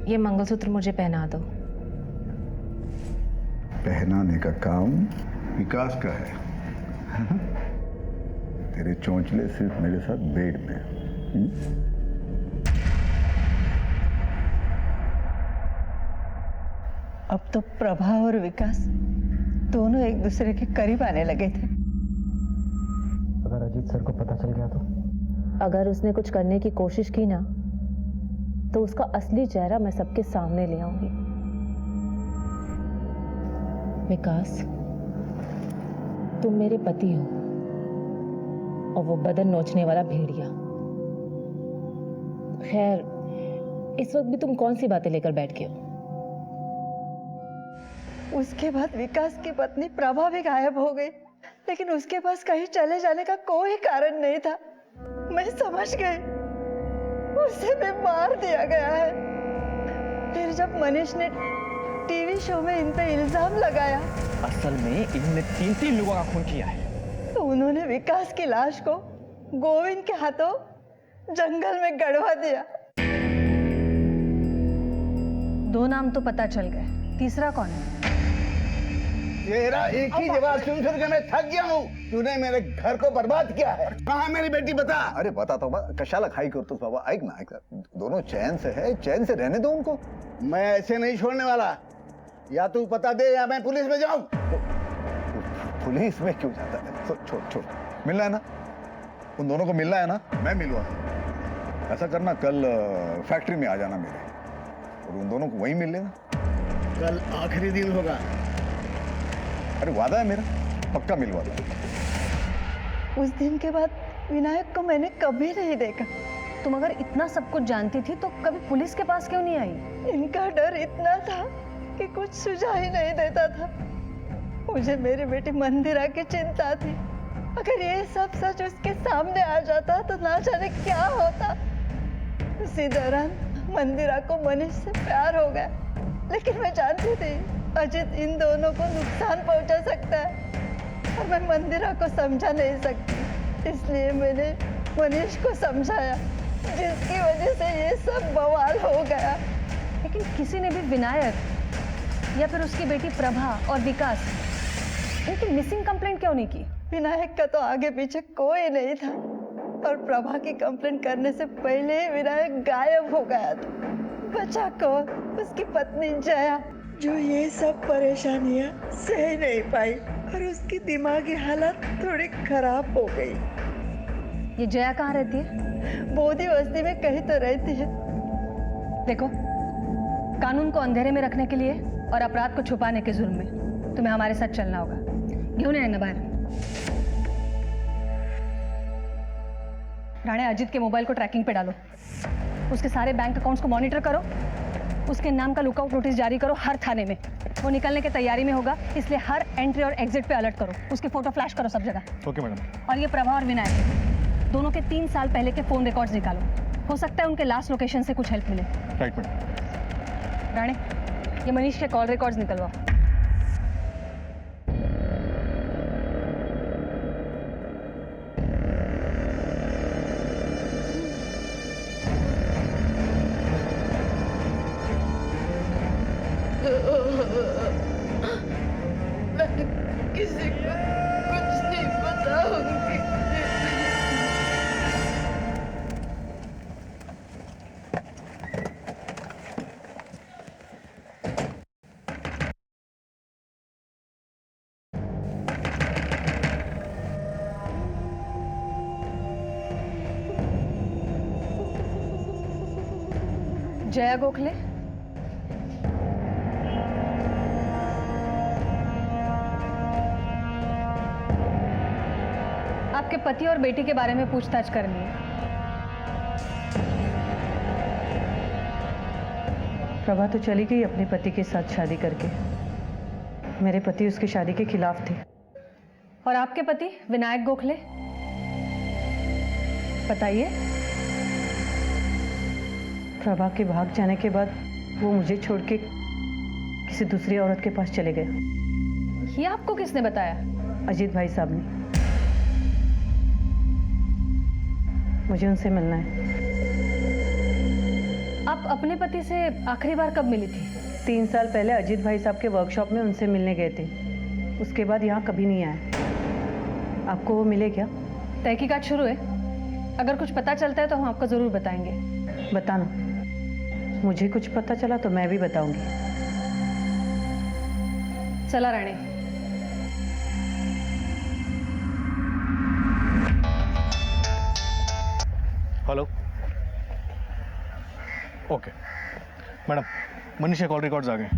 ये मंगलसूत्र मुझे पहना दो। पहनाने का काम विकास का है। तेरे चौंचले सिर्फ मेरे साथ बेड में। अब तो प्रभा और विकास दोनों एक दूसरे के करीब आने लगे थे। अगर अजीत सर को पता चल गया तो? अगर उसने कुछ करने की कोशिश की ना, तो उसका असली चेहरा मैं सबके सामने ले आऊंगी। विकास, तुम मेरे पति हो और वो बदन नोचने वाला भेड़िया। खैर, इस वक्त भी तुम कौन सी बातें लेकर बैठ गए हो? उसके बाद विकास की पत्नी प्रभा भी गायब हो गई, लेकिन उसके पास कहीं चले जाने का कोई कारण नहीं था। मैं समझ गई, उसे भी मार दिया गया है। फिर जब मनीष ने टीवी शो में इन पे इल्जाम लगाया, असल में इन्होंने 3 लोगों का खून किया है। तो उन्होंने विकास की लाश को गोविंद के हाथों जंगल में गड़वा दिया। 2 नाम तो पता चल गए, तीसरा कौन है? तेरा एक ही जवाब सुन सुन के मैं थक गया हूँ। तूने मेरे घर को बर्बाद किया है। कहाँ मेरी बेटी बता? अरे बता तो कशाला खाई करतोस बाबा, ऐक ना, दोनों चैन से है, चैन से रहने दो उनको। मैं ऐसे नहीं छोड़ने वाला। या तू पता दे या मैं पुलिस में जाऊं। पुलिस में क्यों जाता है? छोड़ छोड़, मिलना है ना, उन दोनों को मिलना है ना, मैं मिलवा। ऐसा करना, कल फैक्ट्री में आ जाना मेरे, और उन दोनों को वहीं मिल लेना। कल आखिरी दिन होगा। अरे वादा है मेरा, पक्का मिलवा दूंगा। उस दिन के बाद विनायक को मैंने कभी नहीं देखा। तुम अगर इतना सब कुछ जानती थी तो कभी पुलिस के पास क्यों नहीं आई? इनका डर इतना था कि कुछ सुझाव ही नहीं देता था। मुझे मेरी बेटी मंदिरा की चिंता थी। अगर ये सब सच उसके सामने आ जाता तो ना जाने क्या होता। उसी दौरान मंदिरा को मनीष से प्यार हो गया, लेकिन मैं जानती थी अजित इन दोनों को नुकसान पहुंचा सकता है और मैं मंदिरा को समझा नहीं सकती। इसलिए मैंने मनीष को समझाया, जिसकी वजह से ये सब बवाल हो गया। लेकिन किसी ने भी विनायक या फिर उसकी बेटी प्रभा और विकास, इनकी मिसिंग कंप्लेंट क्यों नहीं की? विनायक का तो आगे पीछे कोई नहीं था, और प्रभा की कंप्लेंट करने से पहले ही विनायक गायब हो गया था। बचा कौन? उसकी पत्नी जया, जो ये सब परेशानियां सह नहीं पाई और उसकी दिमागी हालत थोड़ी खराब हो गई। ये जया कहाँ रहती है? बोधी बस्ती में कहीं तो रहती है। देखो, कानून को अंधेरे में रखने के लिए और अपराध को छुपाने के जुर्म में तुम्हें हमारे साथ चलना होगा। घेऊन ये ना बाहर। राणे, अजित के मोबाइल को ट्रैकिंग पे डालो, उसके सारे बैंक अकाउंट्स को मॉनिटर करो, उसके नाम का लुकआउट नोटिस जारी करो हर थाने में। वो निकलने की तैयारी में होगा, इसलिए हर एंट्री और एग्जिट पे अलर्ट करो। उसके फोटो फ्लैश करो सब जगह। Okay madam. और ये प्रभा और विनायक दोनों के 3 साल पहले के फोन रिकॉर्ड्स निकालो। हो सकता है उनके लास्ट लोकेशन से कुछ हेल्प मिले। Right madam. राणे, ये मनीष के कॉल रिकॉर्ड्स निकलवाओ। किसी को कुछ नहीं बताऊंगी। जया गोखले, आपके पति और बेटी के बारे में पूछताछ करनी है। प्रभा तो चली गई अपने पति के साथ शादी करके। मेरे पति उसकी शादी के खिलाफ थे। और आपके पति विनायक गोखले, बताइए। प्रभा के भाग जाने के बाद वो मुझे छोड़ के किसी दूसरी औरत के पास चले गए। ये आपको किसने बताया? अजीत भाई साहब ने। मुझे उनसे मिलना है। आप अपने पति से आखिरी बार कब मिली थी? 3 साल पहले अजीत भाई साहब के वर्कशॉप में उनसे मिलने गए थे। उसके बाद यहाँ कभी नहीं आए। आपको वो मिले क्या? तहकीकात शुरू है, अगर कुछ पता चलता है तो हम आपको जरूर बताएंगे। बताना, मुझे कुछ पता चला तो मैं भी बताऊंगी। चला Rane. Hello. Okay madam, Manisha call records आ गए।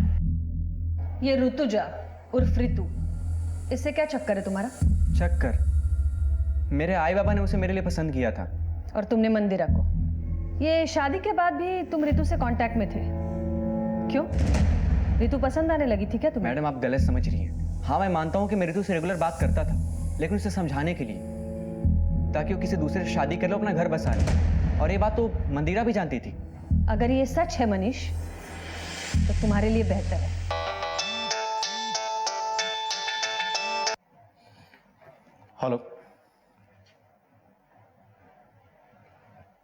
ये ऋतुजा उर्फ ऋतु, इससे क्या चक्कर है तुम्हारा? चक्कर? मेरे आई बाबा ने उसे मेरे लिए पसंद किया था। और तुमने मंदिरा को। ये शादी के बाद भी तुम ऋतु से कांटेक्ट में थे, क्यों? ऋतु पसंद आने लगी थी क्या तुम्हें? मैडम आप गलत समझ रही हैं। हाँ मैं मानता हूँ कि मैं ऋतु से रेगुलर बात करता था, लेकिन उसे समझाने के लिए, ताकि वो किसी दूसरे से शादी कर लो, अपना घर बसा ले। और ये बात तो मंदिरा भी जानती थी। अगर ये सच है मनीष, तो तुम्हारे लिए बेहतर है। हेलो।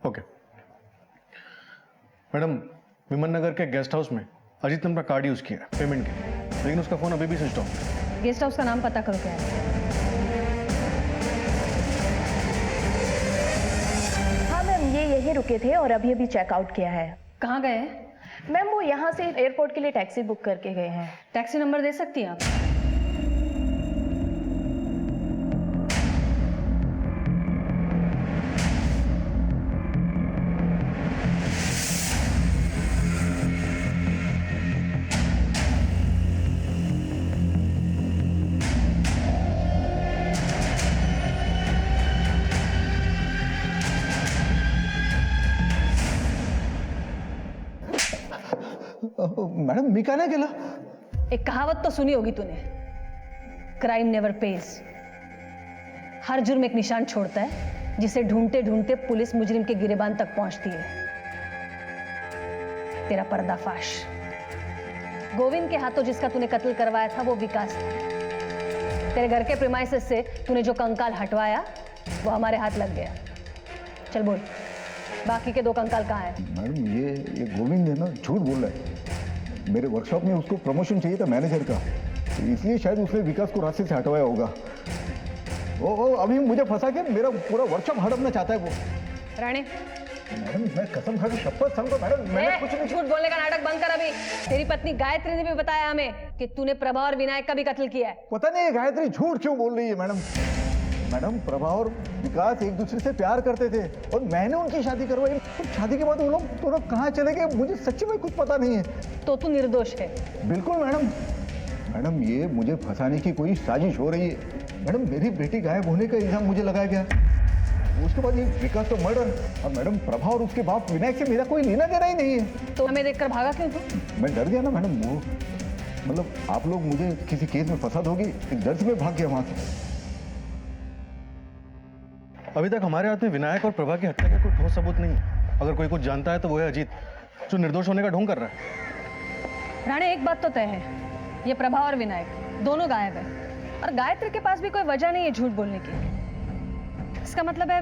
ओके मैडम, विमन नगर के गेस्ट हाउस में अजीत ने अपना कार्ड यूज किया पेमेंट के लिए, लेकिन उसका फोन अभी भी स्विच ऑफ है। गेस्ट हाउस का नाम पता करो क्या है। हाँ मैम, ये यहीं रुके थे और अभी अभी चेकआउट किया है। कहाँ गए हैं? मैम वो यहाँ से एयरपोर्ट के लिए टैक्सी बुक करके गए हैं। टैक्सी नंबर दे सकती हैं आप? मैडम मी का नाही केलं? एक कहावत तो सुनी होगी तूने, क्राइम नेवर पेज। हर जुर्म एक निशान छोड़ता है, जिसे ढूंढते ढूंढते पुलिस मुजरिम के गिरेबान तक पहुंचती है। तेरा पर्दाफाश। गोविंद के हाथों जिसका तूने कत्ल करवाया था वो विकास था। तेरे घर के प्रीमाइसेस से तूने जो कंकाल हटवाया वो हमारे हाथ लग गया। चल बोल, बाकी के 2 कंकाल कहाँ हैं? मैडम ये गोविंद है ना, झूठ बोल रहा है। मेरे वर्कशॉप में उसको प्रमोशन चाहिए था मैनेजर का, तो इसलिए शायद उसने विकास को रास्ते से हटवाया होगा। ओ अभी मुझे फंसा के मेरा पूरा वर्कशॉप हड़पना चाहता है वो। राणे, मैडम मैं कसम खा के शपथ समझो मैडम, मैंने कुछ नहीं। झूठ बोलने का नाटक बंद कर अभी। तेरी पत्नी गायत्री ने भी बताया हमें कि तूने प्रभा और विनायक का भी कत्ल किया है। पता नहीं गायत्री झूठ क्यों बोल रही है मैडम। मैडम प्रभा और विकास एक दूसरे से प्यार करते थे और मैंने उनकी शादी करवाई। तो शादी के बाद वो लोग दोनों कहाँ चले गए मुझे सच्ची में कुछ पता नहीं है। तो तू निर्दोष है? बिल्कुल मैडम। मैडम ये मुझे फंसाने की कोई साजिश हो रही है। मैडम मेरी बेटी गायब होने का इल्जाम मुझे लगाया गया, उसके बाद ये विकास तो मर्डर, और मैडम प्रभा और उसके बाप विनायक से मेरा कोई लेना देना ही नहीं है। तो हमें देखकर भागा क्यों तू? मैं डर गया ना मैडम, वो मतलब आप लोग मुझे किसी केस में फंसा दोगी, डर से मैं भाग गया वहां से। अभी तक हमारे हाथ में विनायक और प्रभा की हत्या का कोई ठोस सबूत नहीं है। अगर कोई कुछ जानता है तो वो है अजीत, जो निर्दोष होने का ढोंग कर रहा है। राणे, एक बात तो तय है, ये प्रभा और विनायक दोनों गायब है, और गायत्री के पास भी कोई वजह नहीं है झूठ बोलने की। इसका मतलब है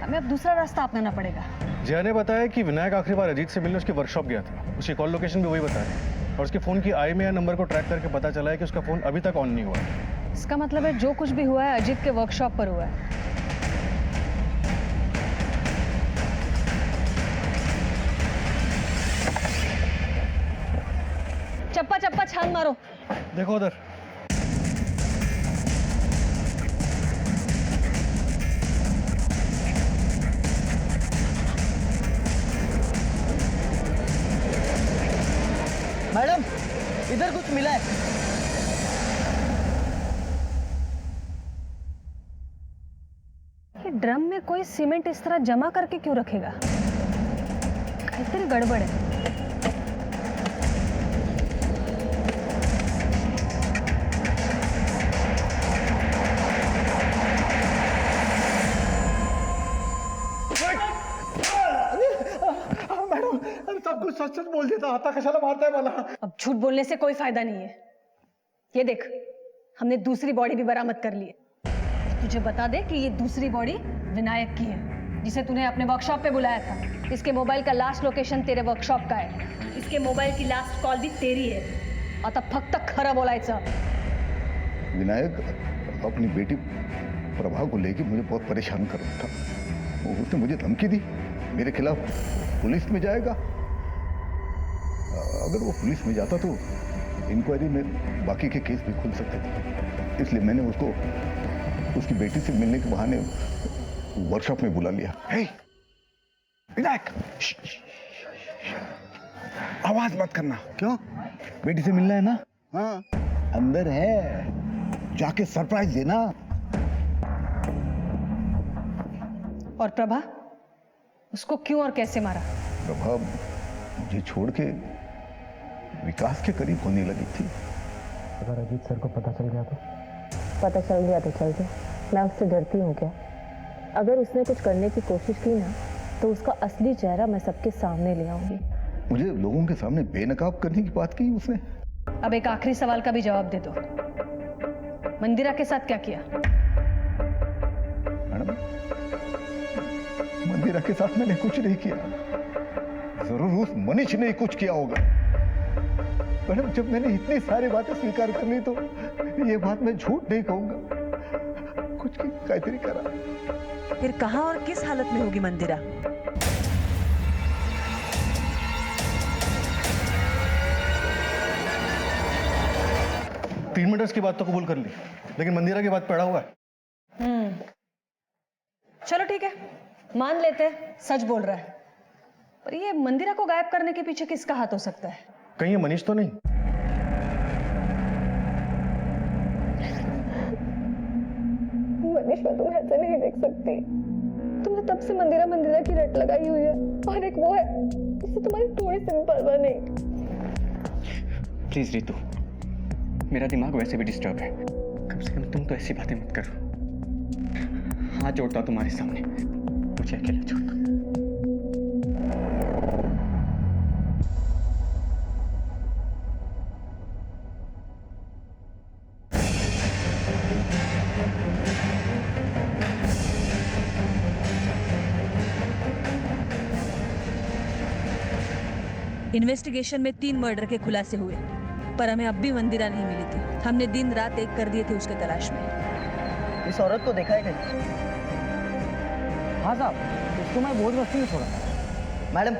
हमें अब दूसरा रास्ता अपनाना पड़ेगा। जया ने बताया कि विनायक आखिरी बार अजीत से मिलने उसकी वर्कशॉप गया था। उसकी कॉल लोकेशन भी वही बताया, और उसके फोन की IMEI नंबर को ट्रैक करके पता चला है कि उसका फोन अभी तक ऑन नहीं हुआ है। इसका मतलब है जो कुछ भी हुआ है अजीत के वर्कशॉप पर हुआ है। चप्पा चप्पा छान मारो। देखो उधर। मैडम इधर कुछ मिला है। ये ड्रम में कोई सीमेंट इस तरह जमा करके क्यों रखेगा? कहीं गड़बड़ है। सब कुछ सच सच बोल देता, आता कशाला मारता है मला। अब झूठ बोलने से कोई फायदा नहीं है। ये देख, हमने दूसरी बॉडी भी बरामद कर ली है। तुझे बता दे कि ये दूसरी बॉडी विनायक की है। जिसे तूने अपने वर्कशॉप पे बुलाया था। इसके मोबाइल का लास्ट लोकेशन तेरे वर्कशॉप का है। इसके मोबाइल की लास्ट कॉल भी तेरी है। आता फक्त खरं बोलायचं। विनायक अपनी बेटी प्रभा को लेके मुझे बहुत परेशान कर रहा था। उसने मुझे धमकी दी मेरे खिलाफ पुलिस में जाएगा। अगर वो पुलिस में जाता तो इंक्वायरी में बाकी के केस भी खुल सकते थे, इसलिए मैंने उसको उसकी बेटी से मिलने के बहाने वर्कशॉप में बुला लिया। हे विनायक, आवाज मत करना। क्यों? बेटी से मिलना है ना? हाँ, अंदर है, जाके सरप्राइज देना। और प्रभा, उसको क्यों और कैसे मारा? प्रभा मुझे छोड़ के विकास के करीब होने लगी थी। अगर अजीत सर को पता चल गया तो? पता चल गया तो चल गया, मैं उससे डरती हूँ क्या? अगर उसने कुछ करने की कोशिश की ना तो उसका असली चेहरा मैं सबके सामने ले आऊंगी। मुझे लोगों के सामने बेनकाब करने की बात की उसने। अब एक आखिरी सवाल का भी जवाब दे दो। मंदिरा के साथ क्या किया? मैडम, मंदिरा के साथ मैंने कुछ नहीं किया। जरूर उस मनीष ने कुछ किया होगा। मैडम, जब मैंने इतनी सारी बातें स्वीकार कर ली तो ये बात मैं झूठ नहीं कहूंगा। कुछ की कायतरी करा। फिर कहां और किस हालत में होगी मंदिरा? तीन मर्डर्स की बात तो कबूल कर ली, लेकिन मंदिरा की बात पड़ा हुआ है। चलो ठीक है, मान लेते हैं सच बोल रहा है, पर ये मंदिरा को गायब करने के पीछे किसका हाथ हो सकता है? कहीं ये मनीष तो नहीं? मनीष, मैं तुम्हें ऐसे नहीं देख सकती। तुमने तब से मंदिरा मंदिरा की रट लगाई हुई है, और एक वो है जिससे तुम्हारी थोड़ी सी भी परवाह नहीं। प्लीज रितु, मेरा दिमाग वैसे भी डिस्टर्ब है, कम से कम तुम तो ऐसी बातें मत करो। हाथ जोड़ता तुम्हारे सामने, मुझे अकेला छोड़ दो। इन्वेस्टिगेशन में 3 मर्डर के खुलासे हुए, पर हमें अब भी मंदिरा नहीं मिली थी। हमने दिन रात एक कर दिए थे उसके तलाश में। इस औरत को देखा है कहीं? हाँ साहब, इसको मैं बोझ बस्ती में छोड़ा। मैडम,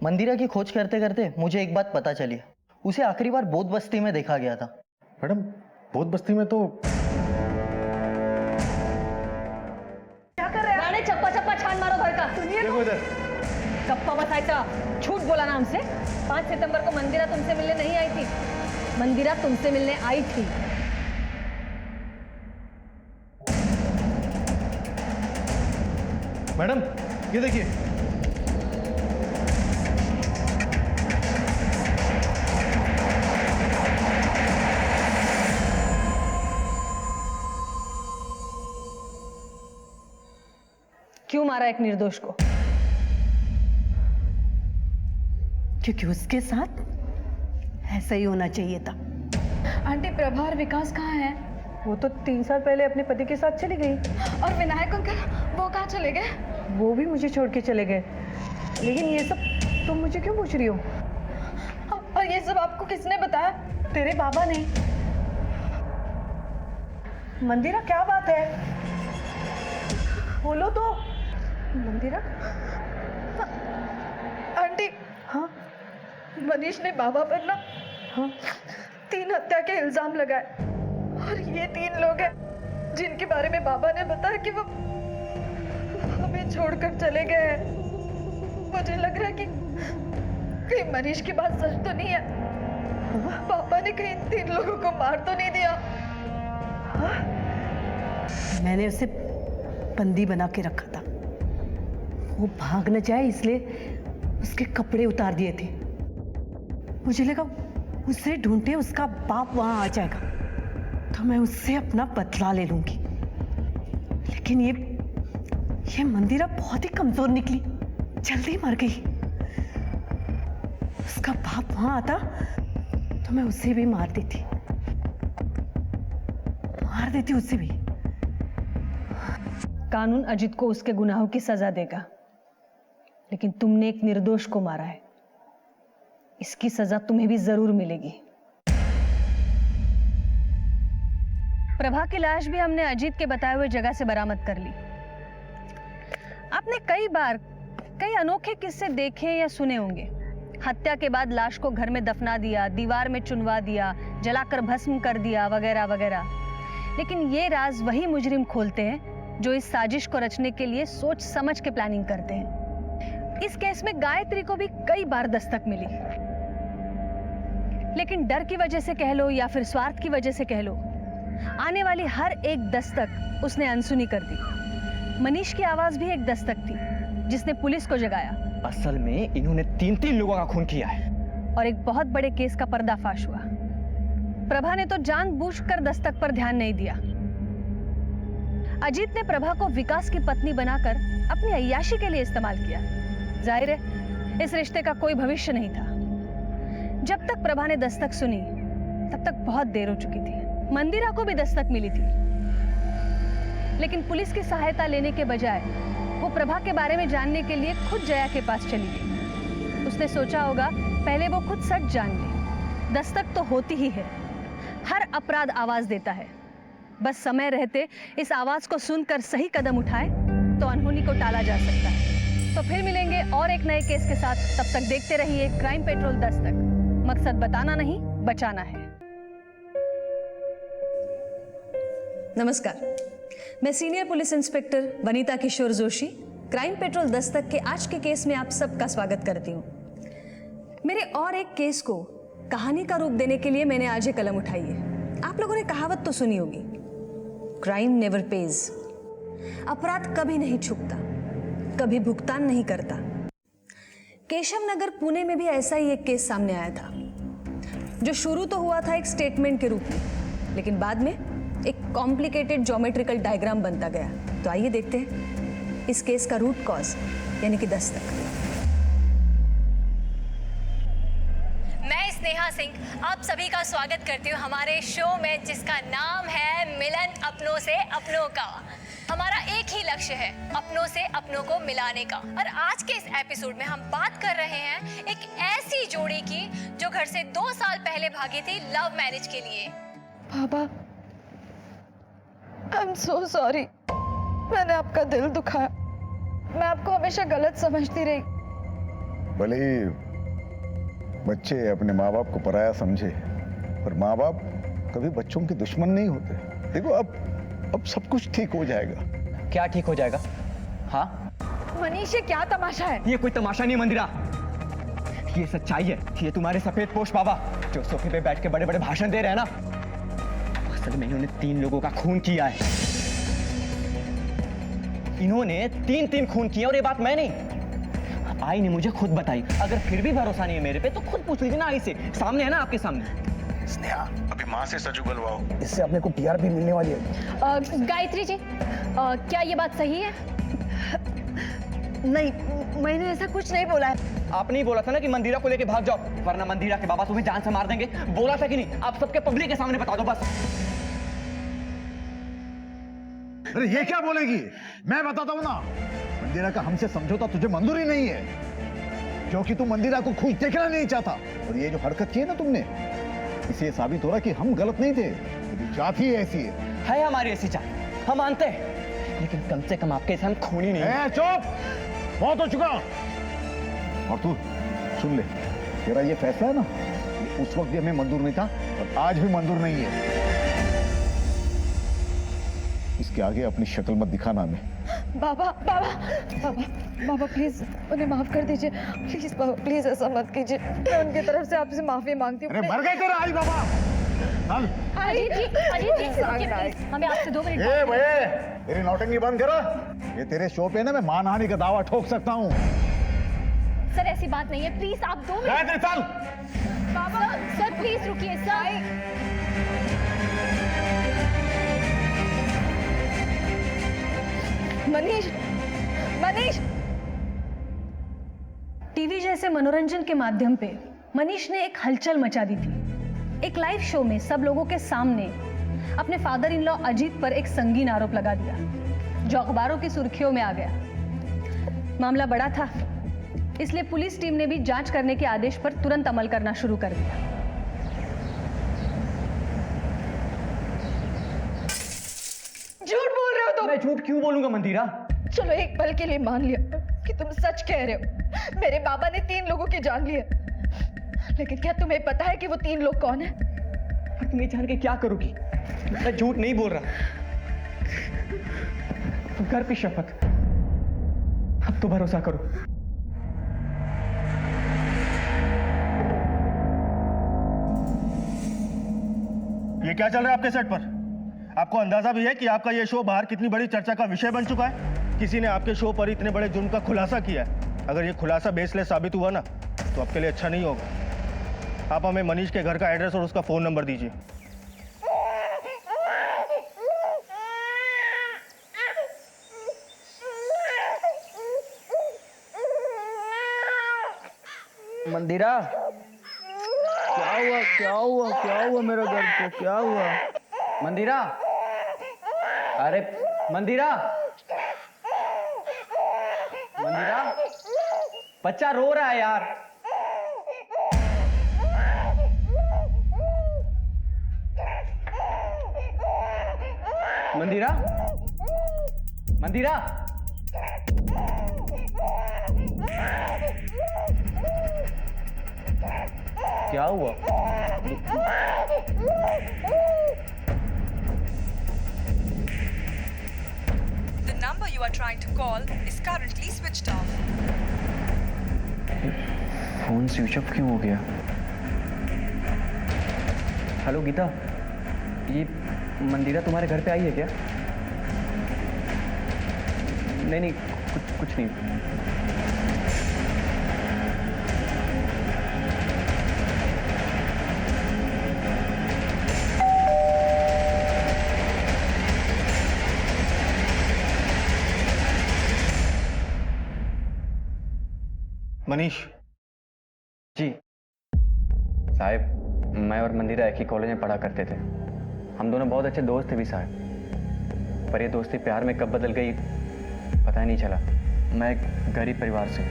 मंदिरा की खोज करते करते मुझे एक बात पता चली। उसे आखिरी बार बोध बस्ती में देखा गया था। मैडम, बोध बस्ती में तो क्या कर रहे हैं? राणे, चप्पा चप्पा छान मारो घर का। सुनिए, देखो इधर। गप्पा बसायचा, झूठ बोला ना हमसे। 5 सितंबर को मंदिरा तुमसे मिलने नहीं आई थी। मंदिरा तुमसे मिलने आई थी। मैडम, ये देखिए। क्यों मारा एक निर्दोष को? क्योंकि उसके साथ ऐसा ही होना चाहिए था। आंटी, प्रभा और विकास कहाँ हैं? वो तो 3 साल पहले अपने पति के साथ चली गई। और विनायक अंकल, वो कहाँ चले गए? वो भी मुझे छोड़ के चले गए। लेकिन ये सब तुम मुझे क्यों पूछ रही हो? और ये सब आपको किसने बताया? तेरे बाबा ने। मंदिरा, क्या बात है? बोलो तो। मंदिरा? आंटी, हाँ? मनीष ने बाबा पर ना हाँ? 3 हत्या के इल्जाम लगाए, और ये 3 लोग हैं जिनके बारे में बाबा ने बताया कि वो हमें छोड़कर चले गए हैं। मुझे लग रहा है कि कहीं मनीष की बात सच तो नहीं है। पापा ने कहीं 3 लोगों को मार तो नहीं दिया? मैंने उसे बंदी बना के रखा था। वो भाग न जाए इसलिए उसके कपड़े उतार दिए थे। मुझे लगा उसे ढूंढते उसका बाप वहां आ जाएगा तो मैं उससे अपना बदला ले लूंगी। लेकिन ये मंदिरा बहुत ही कमजोर निकली, जल्दी मर गई। उसका बाप वहां आता तो मैं उसे भी मार देती उसे भी। कानून अजीत को उसके गुनाहों की सजा देगा, लेकिन तुमने एक निर्दोष को मारा है, इसकी सजा तुम्हें भी जरूर मिलेगी। प्रभा की लाश भी हमने अजीत के बताए हुए जगह से बरामद कर ली। आपने कई बार कई अनोखे किस्से देखे या सुने होंगे। हत्या के बाद लाश को घर में दफना दिया, दीवार में चुनवा दिया, जलाकर भस्म कर दिया, वगैरह वगैरह। लेकिन ये राज वही मुजरिम खोलते हैं जो इस साजिश को रचने के लिए सोच समझ के प्लानिंग करते हैं। इस केस में गायत्री को भी कई बार दस्तक मिली, लेकिन डर की वजह से कह लो या फिर स्वार्थ की वजह से कह लो, आने वाली हर एक दस्तक उसने अनसुनी कर दी। मनीष की आवाज भी एक दस्तक थी जिसने पुलिस को जगाया। असल में इन्होंने 3 लोगों का खून किया है और एक बहुत बड़े केस का पर्दाफाश हुआ। प्रभा ने तो जानबूझकर दस्तक पर ध्यान नहीं दिया। अजीत ने प्रभा को विकास की पत्नी बनाकर अपनी अय्याशी के लिए इस्तेमाल किया। जाहिर है इस रिश्ते का कोई भविष्य नहीं था। जब तक प्रभा ने दस्तक सुनी तब तक बहुत देर हो चुकी थी। मंदिरा को भी दस्तक मिली थी, लेकिन पुलिस की सहायता लेने के बजाय वो प्रभा के बारे में जानने के लिए खुद जया के पास चली गई। उसने सोचा होगा पहले वो खुद सच जान ले। दस्तक तो होती ही है, हर अपराध आवाज देता है। बस समय रहते इस आवाज को सुनकर सही कदम उठाए तो अनहोनी को टाला जा सकता है। तो फिर मिलेंगे और एक नए केस के साथ। तब तक देखते रहिए क्राइम पेट्रोल दस्तक। मकसद बताना नहीं, बचाना है। नमस्कार, मैं सीनियर पुलिस इंस्पेक्टर वनीता किशोर जोशी क्राइम पेट्रोल दस्तक के आज के केस में आप सबका स्वागत करती हूँ। मेरे और एक केस को कहानी का रूप देने के लिए मैंने आज ये कलम उठाई है। आप लोगों ने कहावत तो सुनी होगी, क्राइम नेवर पेज। अपराध कभी नहीं छुपता, कभी भुगतान नहीं करता। केशव नगर पुणे में भी ऐसा ही एक केस सामने आया था, जो शुरू तो हुआ था एक स्टेटमेंट के रूप में, लेकिन बाद में एक कॉम्प्लिकेटेड ज्योमेट्रिकल डायग्राम बनता गया। तो आइए देखते हैं इस केस का रूट कॉज यानी कि दस्तक। मैं स्नेहा सिंह आप सभी का स्वागत करती हूँ हमारे शो में, जिसका नाम है मिलन अपनों से अपनों का। हमारा एक ही लक्ष्य है, अपनों से अपनों को मिलाने का। और आज के इस एपिसोड में हम बात कर रहे हैं एक ऐसी जोड़ी की जो घर से 2 साल पहले भागी थी लव मैरिज के लिए। बाबा, आई एम सो सॉरी, मैंने आपका दिल दुखाया। मैं आपको हमेशा गलत समझती रही। भले ही बच्चे अपने माँ बाप को पराया समझे, पर माँ बाप कभी बच्चों के दुश्मन नहीं होते। देखो अब सब कुछ ठीक हो जाएगा। क्या ठीक हो जाएगा? हाँ, मनीष, ये क्या तमाशा है? ये कोई तमाशा नहीं मंदिरा, ये सच्चाई है। ये तुम्हारे सफेद पोश बाबा जो सोफे पे बैठ के बड़े बड़े भाषण दे रहे हैं ना, असल में इन्होंने 3 लोगों का खून किया है। इन्होंने 3 खून किए और ये बात मैं नहीं, आई ने मुझे खुद बताई। अगर फिर भी भरोसा नहीं है मेरे पे तो खुद पूछ लीजिए ना आई से, सामने है ना आपके सामने। स्नेहा, अभी माँ से सच उगलवाओ, इससे अपने को टीआरपी मिलने वाली है। गायत्री जी, क्या ये बात सही है? नहीं, मैंने ऐसा कुछ नहीं बोला है। आपने ही बोला था ना कि मंदिरा को लेके भाग जाओ, वरना मंदिरा के बाबा तुम्हें जान से मार देंगे। बोला था कि नहीं? आप सबके पब्लिक के सामने बता दो बस। अरे ये क्या बोलेगी? मैं बताता हूँ ना, मंदिरा का हमसे समझौता तुझे मंजूर ही नहीं है, क्योंकि तू मंदिरा को खुश देखना नहीं चाहता। और ये जो हरकत की है ना तुमने, इससे ये साबित हो रहा कि हम गलत नहीं थे, तेरी जात ही ऐसी है हमारी ऐसी जात, हम मानते हैं, लेकिन कम से कम आपके साथ खूनी नहीं। चुप, बहुत हो चुका। और तू सुन ले, तेरा ये फैसला है ना, ये उस वक्त भी हमें मंजूर नहीं था और आज भी मंजूर नहीं है। इसके आगे अपनी शक्ल मत दिखाना हमें। बाबा, बाबा, बाबा, बाबा प्लीज उन्हें माफ कर दीजिए। प्लीज बाबा, प्लीज ऐसा मत कीजिए। मैं उनकी तरफ से आपसे माफी मांगती हूँ। अरे मर गए तेरा आई बाबा। चल। अजीत जी, प्लीज, हमें आपसे 2 मिनट। ए भैया, तेरी नौटंकी बंद करो। ये तेरे शो पे ना मैं मानहानि का दावा ठोक सकता हूँ। सर ऐसी बात नहीं है, प्लीज आप 2 मिनट। चल। बाबा सर प्लीज रुकिए सर। मनीष, मनीष। टीवी जैसे मनोरंजन के माध्यम पे मनीष ने एक हलचल मचा दी थी। एक लाइव शो में सब लोगों के सामने अपने फादर इन लॉ अजीत पर एक संगीन आरोप लगा दिया। जो अखबारों की सुर्खियों में आ गया। मामला बड़ा था, इसलिए पुलिस टीम ने भी जांच करने के आदेश पर तुरंत अमल करना शुरू कर दिया। झूठ बोल रहे हो तुम। मैं झूठ क्यों बोलूंगा मंदिरा? चलो एक पल के लिए मान लिया कि तुम सच कह रहे हो। मेरे बाबा ने 3 लोगों की जान ली है, लेकिन क्या तुम्हें पता है कि वो 3 लोग कौन है? और तुम ये जान के क्या करोगी? मैं झूठ नहीं बोल रहा। घर की शपथ, अब तो भरोसा करो। ये क्या चल रहा है आपके सेट पर? आपको अंदाजा भी है कि आपका ये शो बाहर कितनी बड़ी चर्चा का विषय बन चुका है? किसी ने आपके शो पर इतने बड़े जुर्म का खुलासा किया है। अगर ये खुलासा बेसलेस साबित हुआ ना, तो आपके लिए अच्छा नहीं होगा। आप हमें मनीष के घर का एड्रेस और उसका फोन नंबर दीजिए। मंदिरा, क्या हुआ क्या हुआ क्या हुआ मेरे घर को? क्या हुआ मंदिरा? अरे मंदिरा, मंदिरा, बच्चा रो रहा है यार। मंदिरा, मंदिरा, क्या हुआ? The number you are trying to call is currently switched off. Phone switch off क्यों हो गया? हेलो गीता, ये मंदिरा तुम्हारे घर पे आई है क्या? नहीं नहीं, कुछ नहीं। मनीष जी साहब, मैं और मंदिरा एक ही कॉलेज में पढ़ा करते थे। हम दोनों बहुत अच्छे दोस्त थे भी साहब, पर ये दोस्ती प्यार में कब बदल गई पता ही नहीं चला। मैं एक गरीब परिवार से,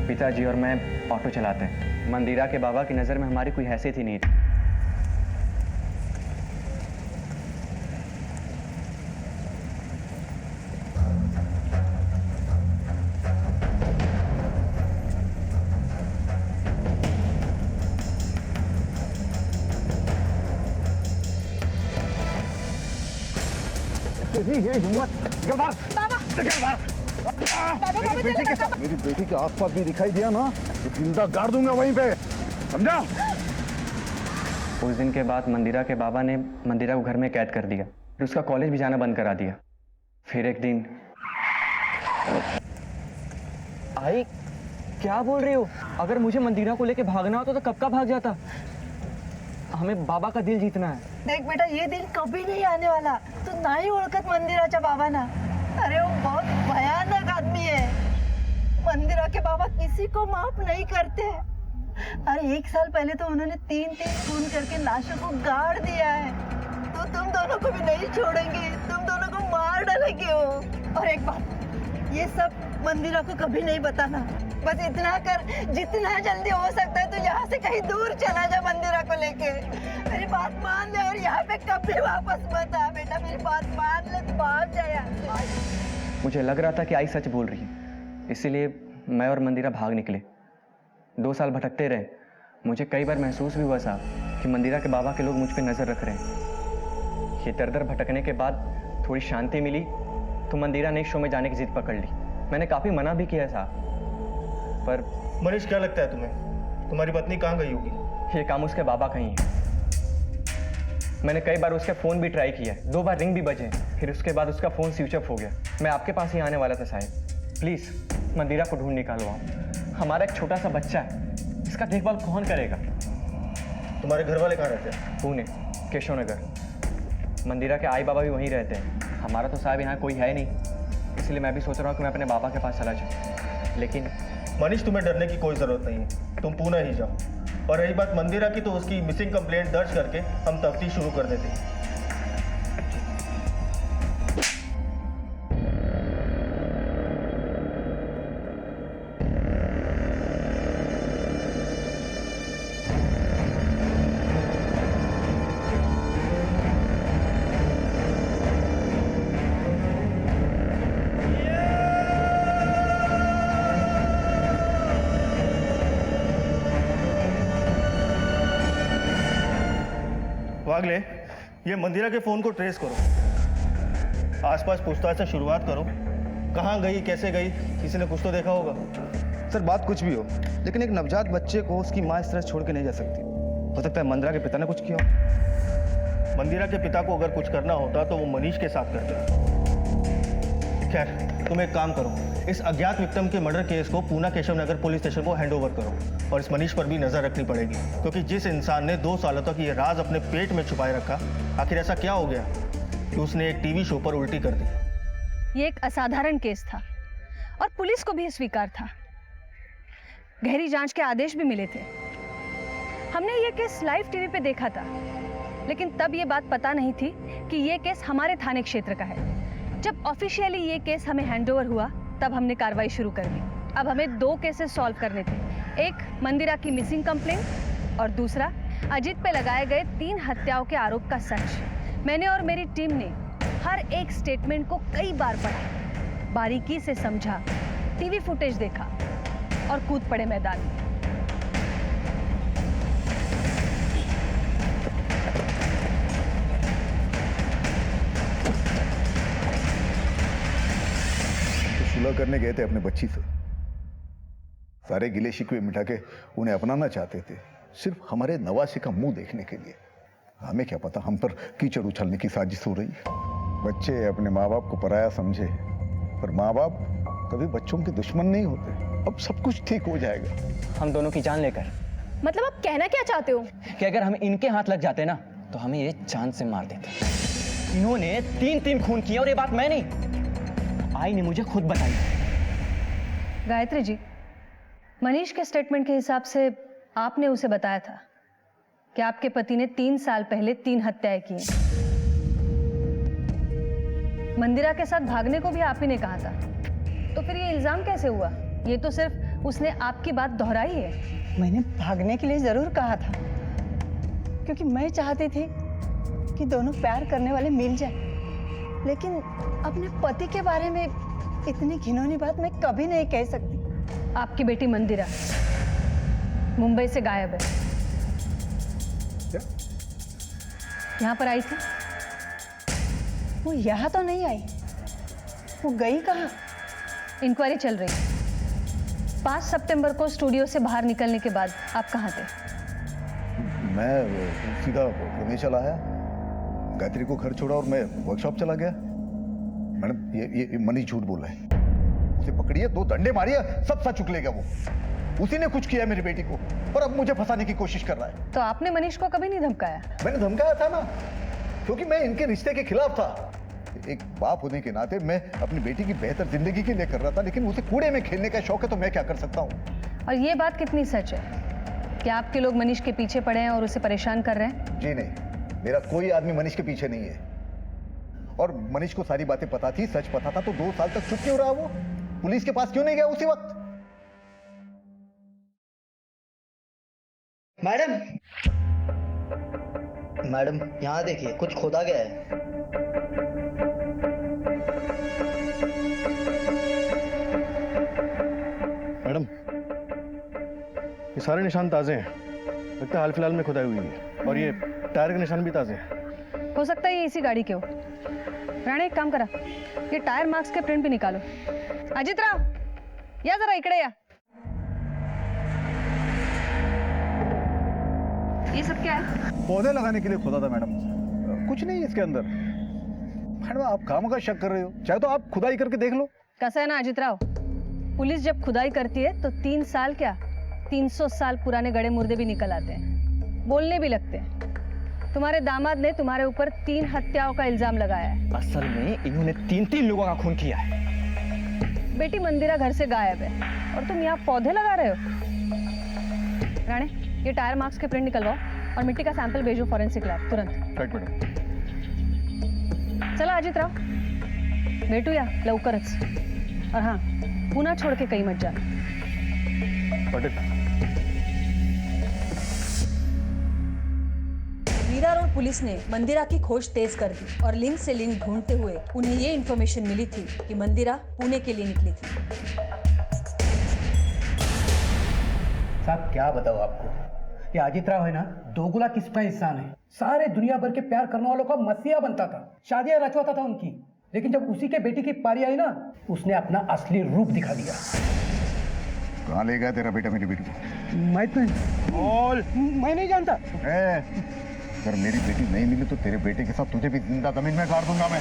पिताजी और मैं ऑटो चलाते हैं। मंदिरा के बाबा की नज़र में हमारी कोई हैसियत ही नहीं थी। मेरी बेटी के आसपास भी दिखाई दिया ना तो जिंदा गाड़ दूंगा वहीं पे, समझा? उस दिन के बाद मंदिरा के बाबा ने मंदिरा को घर में कैद कर दिया, फिर उसका कॉलेज भी जाना बंद करा दिया। फिर एक दिन आई, क्या बोल रही हो? अगर मुझे मंदिरा को लेके भागना होता तो कब का भाग जाता। हमें बाबा का दिल जीतना है। देख बेटा, ये दिन कभी नहीं आने वाला। तू नाही ओळखत मंदिराच्या बाबांना। अरे वो बहुत भयानक आदमी है। मंदिरा के बाबा किसी को माफ नहीं करते। अरे 1 साल पहले तो उन्होंने 3 खून करके लाशों को गाड़ दिया है। तो तुम दोनों को भी नहीं छोड़ेंगे, तुम दोनों को मार डालेंगे वो। और एक बात, ये सब मंदिरा को कभी नहीं बताना। बस इतना कर, जितना जल्दी हो सकता है तो यहाँ से कहीं दूर चला जा मंदिरा को लेके। मेरी बात मान ले और यहाँ पे कभी वापस मत आ बेटा। मेरी बात मान ले तो भाग जा यहाँ से। मुझे लग रहा था कि आई सच बोल रही है, इसीलिए मैं और मंदिरा भाग निकले। 2 साल भटकते रहे। मुझे कई बार महसूस भी हुआ साहब कि मंदिरा के बाबा के लोग मुझ पे नजर रख रहे हैं। ये दर दर भटकने के बाद थोड़ी शांति मिली तो मंदिरा ने शो में जाने की जिद पकड़ ली। मैंने काफी मना भी किया साहब, पर मनीष क्या लगता है तुम्हें, तुम्हारी पत्नी कहाँ गई होगी? ये काम उसके बाबा का ही है। मैंने कई बार उसका फोन भी ट्राई किया, 2 बार रिंग भी बजे, फिर उसके बाद उसका फोन स्विच ऑफ हो गया। मैं आपके पास ही आने वाला था साहब, प्लीज मंदिरा को ढूंढ निकालो आप। हमारा एक छोटा सा बच्चा है, इसका देखभाल कौन करेगा? तुम्हारे घर वाले कहाँ रहते हैं? पुणे, केशव नगर। मंदिरा के आई बाबा भी वहीं रहते हैं। हमारा तो साहब यहाँ कोई है नहीं, इसलिए मैं भी सोच रहा हूँ कि मैं अपने बाबा के पास चला जाऊँ। लेकिन मनीष, तुम्हें डरने की कोई जरूरत नहीं है, तुम पुणे ही जाओ। और रही बात मंदिरा की, तो उसकी मिसिंग कंप्लेंट दर्ज करके हम तफ्तीश शुरू कर देते हैं। वागले, ये मंदिरा के फोन को ट्रेस करो, आसपास पूछताछ से शुरुआत करो। कहाँ गई, कैसे गई, किसी ने कुछ तो देखा होगा। सर बात कुछ भी हो, लेकिन एक नवजात बच्चे को उसकी माँ इस तरह छोड़ के नहीं जा सकती। हो सकता है मंदिरा के पिता ने कुछ किया हो। मंदिरा के पिता को अगर कुछ करना होता तो वो मनीष के साथ करते। खैर, तुम एक काम करो, इस अज्ञात विक्टिम के मर्डर केस को पूना केशव नगर पुलिस स्टेशन को हैंडओवर करो, और इस मनीष पर भी नजर रखनी पड़ेगी, क्योंकि जिस इंसान ने 2 सालों तक ये राज अपने पेट में छुपाए रखा, आखिर ऐसा क्या हो गया कि उसने एक टीवी शो पर उल्टी कर दी। ये एक असाधारण केस था और पुलिस को भी स्वीकार था। गहरी जांच के आदेश भी मिले थे। हमने ये केस लाइव टीवी पे देखा था, लेकिन तब ये बात पता नहीं थी कि ये केस हमारे थाने क्षेत्र का है। जब ऑफिशियली ये केस हमें हैंडओवर हुआ, तब हमने कार्रवाई शुरू कर दी। अब हमें 2 केसेस सॉल्व करने थे, एक मंदिरा की मिसिंग कंप्लेंट और दूसरा अजीत पे लगाए गए 3 हत्याओं के आरोप का सच। मैंने और मेरी टीम ने हर एक स्टेटमेंट को कई बार पढ़ा, बारीकी से समझा, टीवी फुटेज देखा और कूद पड़े मैदान में। सुलह करने गए थे अपने बच्ची से, सारे गिले शिकवे मिटा के उन्हें अपनाना चाहते थे, सिर्फ हमारे नवासे का मुंह देखने के लिए। हमें क्या पता हम पर कीचड़ उछलने की साजिश हो रही है। बच्चे अपने माँ बाप को पराया समझे, पर माँ बाप कभी बच्चों के दुश्मन नहीं होते। अब सब कुछ ठीक हो जाएगा। हम दोनों की जान लेकर। मतलब आप कहना क्या चाहते हो? कि अगर हम इनके हाथ लग जाते ना, तो हमें ये जान से मार देते। इन्होंने 3 खून किए, और ये बात मैं नहीं, आई ने मुझे खुद बताई। गायत्री जी, मनीष के स्टेटमेंट के हिसाब से आपने उसे बताया था कि आपके पति ने 3 साल पहले 3 हत्याएं की। मंदिरा के साथ भागने को भी आप ही ने कहा था, तो फिर ये इल्जाम कैसे हुआ? ये तो सिर्फ उसने आपकी बात दोहराई है। मैंने भागने के लिए जरूर कहा था, क्योंकि मैं चाहती थी कि दोनों प्यार करने वाले मिल जाए, लेकिन अपने पति के बारे में इतनी घिनौनी बात मैं कभी नहीं कह सकती। आपकी बेटी मंदिरा मुंबई से गायब है। क्या? यहाँ पर आई थी? वो यहाँ तो नहीं आई, वो गई कहाँ? इंक्वायरी चल रही है। 5 सितंबर को स्टूडियो से बाहर निकलने के बाद आप कहाँ थे? मैं सीधा पुणे चला आया, गायत्री को घर छोड़ा और मैं वर्कशॉप चला गया। मैडम ये मनीष झूठ बोल रहा है। उसे पकड़िए, 2 डंडे मारिए, सब सच उगलेगा। वो उसी ने कुछ किया मेरी बेटी को, और अब मुझे फंसाने की कोशिश कर रहा है। तो आपने मनीष को कभी नहीं धमकाया? मैंने धमकाया था ना, क्योंकि मैं इनके रिश्ते के खिलाफ था। एक बाप होने के नाते मैं अपनी बेटी की बेहतर जिंदगी के लिए कर रहा था, लेकिन उसे कूड़े में खेलने का शौक है, तो मैं क्या कर सकता हूँ। और ये बात कितनी सच है कि आपके लोग मनीष के पीछे पड़े हैं और उसे परेशान कर रहे हैं? जी नहीं, मेरा कोई आदमी मनीष के पीछे नहीं है। और मनीष को सारी बातें पता थी, सच पता था, तो 2 साल तक चुप क्यों रहा? वो पुलिस के पास क्यों नहीं गया उसी वक्त? मैडम यहाँ देखिए, कुछ खोदा गया है। मैडम, ये सारे निशान ताजे हैं, लगता है हाल फिलहाल में खुदाई हुई है, और ये टायर के निशान भी ताजे हैं। हो सकता है ये इसी गाड़ी के हो। राणे, एक काम करा, ये टायर मार्क्स के प्रिंट भी निकालो। अजित राव, या जरा इकडे या। ये सब क्या है? पौधे लगाने के लिए खोदा था मैडम, कुछ नहीं इसके अंदर। मैडम आप काम का शक कर रहे हो, चाहे तो आप खुदाई करके देख लो। कैसा है ना अजित राव, पुलिस जब खुदाई करती है तो 3 साल क्या 300 साल पुराने गड़े मुर्दे भी निकल आते हैं, बोलने भी लगते हैं। तुम्हारे दामाद ने तुम्हारे ऊपर 3 हत्याओं का इल्जाम लगाया है। असल में इन्होंने 3 लोगों का खून किया है। बेटी मंदिरा घर से गायब है और तुम यहाँ पौधे लगा रहे हो। राणे, ये टायर मार्क्स के प्रिंट निकलवाओ और मिट्टी का सैंपल भेजो फॉरेंसिक लैब तुरंत। Right madam. चला अजितराव, भेटूया लवकरच। और हाँ, पुन्हा छोड़ के कहीं मत जाना। मीरा रोड पुलिस ने मंदिरा की खोज तेज कर दी और लिंक से लिंक ढूंढते हुए उन्हें ये इन्फॉर्मेशन मिली थी कि मंदिरा पुणे के लिए निकली थी। साहब क्या बताओ आपको, ये अजीत राव है ना, दोगुला किस्म इंसान है। सारे दुनिया भर के प्यार करने वालों का मसीहा बनता था, शादियां रचवाता था उनकी। लेकिन जब उसी के बेटी की पारी आई ना, उसने अपना असली रूप दिखा दिया। कहाँ ले गया तेरा बेटा मेरी बेटी को? मैं नहीं जानता। अगर मेरी बेटी नहीं मिली तो तेरे बेटे के साथ तुझे भी जिंदा जमीन में गाड़ दूंगा मैं।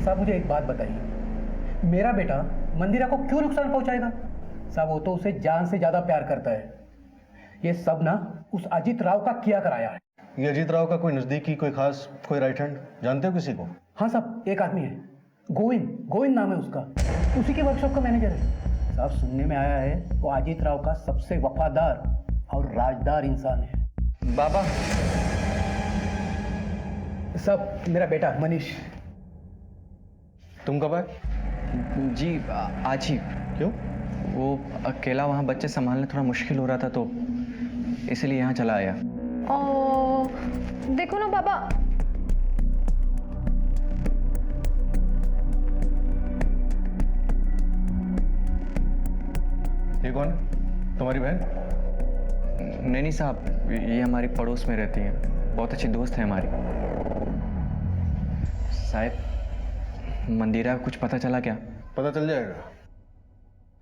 साहब मुझे एक बात बताइए, मेरा बेटा मंदिरा को क्यों नुकसान पहुंचाएगा? साहब वो तो उसे जान से ज्यादा प्यार करता है। ये सब ना उस अजीत राव का किया कराया है। ये अजीत राव का कोई नजदीकी, कोई खास, कोई राइट हैंड जानते हो किसी को? हाँ साहब, एक आदमी है, गोविंद नाम है उसका, उसी के वर्कशॉप का मैनेजर है। साहब सुनने में आया है वो अजीत राव का सबसे वफादार और राजदार इंसान है। बाबा साहब मेरा बेटा मनीष। तुम कब आए? जी आज ही। क्यों? वो अकेला वहाँ बच्चे संभालने थोड़ा मुश्किल हो रहा था, तो इसलिए यहाँ चला आया। देखो ना बाबा, ये कौन है? तुम्हारी बहन? नहीं साहब, ये हमारी पड़ोस में रहती है, बहुत अच्छी दोस्त है हमारी। साहब मंदिरा का कुछ पता चला क्या? पता चल जाएगा,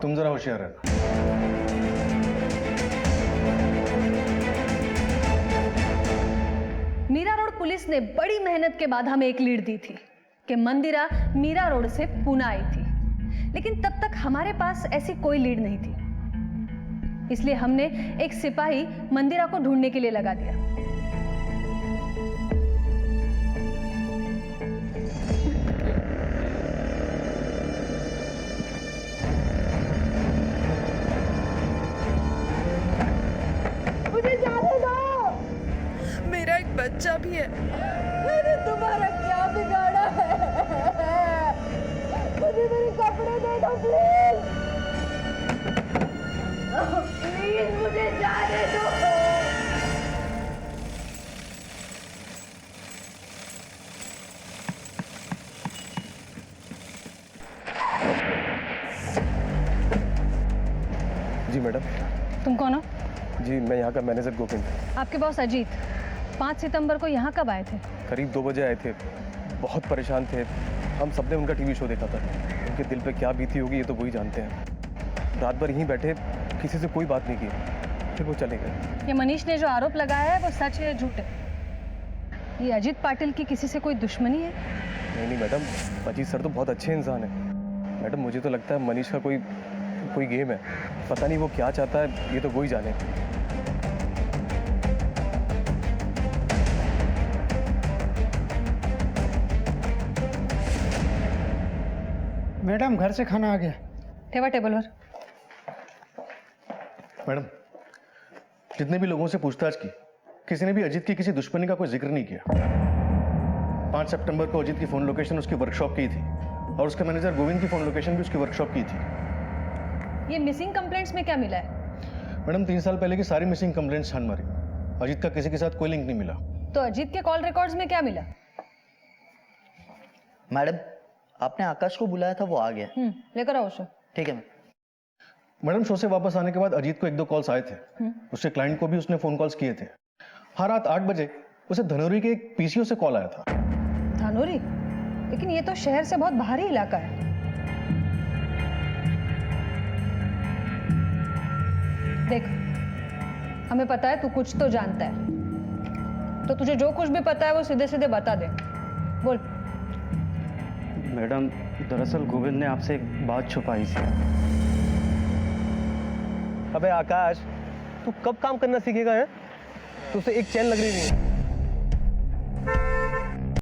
तुम जरा होशियार रहना। मीरा रोड पुलिस ने बड़ी मेहनत के बाद हमें एक लीड दी थी कि मंदिरा मीरा रोड से पूना आई थी, लेकिन तब तक हमारे पास ऐसी कोई लीड नहीं थी। इसलिए हमने एक सिपाही मंदिरा को ढूंढने के लिए लगा दिया। मुझे जाने दो, मेरा एक बच्चा भी है। मैंने तुम्हारा क्या बिगाड़ा है? मुझे मेरे कपड़े दे दो प्लीज, प्लीज मुझे जाने दो। जी मैडम। तुम कौन हो? जी मैं यहाँ का मैनेजर गोविंद। आपके बॉस अजीत 5 सितंबर को यहाँ कब आए थे? करीब 2 बजे आए थे, बहुत परेशान थे। हम सबने उनका टीवी शो देखा था, उनके दिल पे क्या बीती होगी ये तो वही जानते हैं। रात भर यहीं बैठे, किसी से कोई बात नहीं की, फिर वो चले गए। ये मनीष ने जो आरोप लगाया है वो सच है या झूठ है? ये अजीत पाटिल की किसी से कोई दुश्मनी है? नहीं मैडम, अजीत सर तो बहुत अच्छे इंसान हैं। मैडम मुझे तो लगता है मनीष का कोई गेम है, पता नहीं वो क्या चाहता है, ये तो वही जाने। मैडम घर से खाना आ गया। ठेवा टेबल पर। मैडम जितने भी लोगों से पूछताछ की, किसी ने भी अजीत की किसी दुश्मनी का कोई जिक्र नहीं किया। 5 सितंबर को अजीत की फोन लोकेशन उसकी वर्कशॉप की थी और उसके मैनेजर गोविंद की फोन लोकेशन भी उसकी वर्कशॉप की थी। ये मिसिंग कंप्लेंट्स में क्या मिला है? मैडम 3 साल पहले की सारी मिसिंग कंप्लेंट्स छान मारी, अजीत का किसी के साथ कोई लिंक नहीं मिला। तो अजीत के कॉल रिकॉर्ड्स में क्या मिला? मैडम आपने आकाश को बुलाया था, वो आ गया। लेकर आओ उसे। ठीक है। मैडम शो से वापस आने के बाद अजीत को 1-2 कॉल्स आए थे, उसके क्लाइंट को भी उसने फोन कॉल्स किए थे। हर रात 8 बजे उसे धनौरी के एक पीसीओ से कॉल आया था। धनौरी? लेकिन ये तो शहर से बहुत बाहरी इलाका है। देख, हमें पता है तू कुछ तो जानता है, तो तुझे जो कुछ भी पता है वो सीधे सीधे बता दे। बोल। मैडम दरअसल गोविंद ने आपसे एक बात छुपाई थी। अबे आकाश, तू कब काम करना सीखेगा है? तुझसे एक चैन लग रही नहीं है।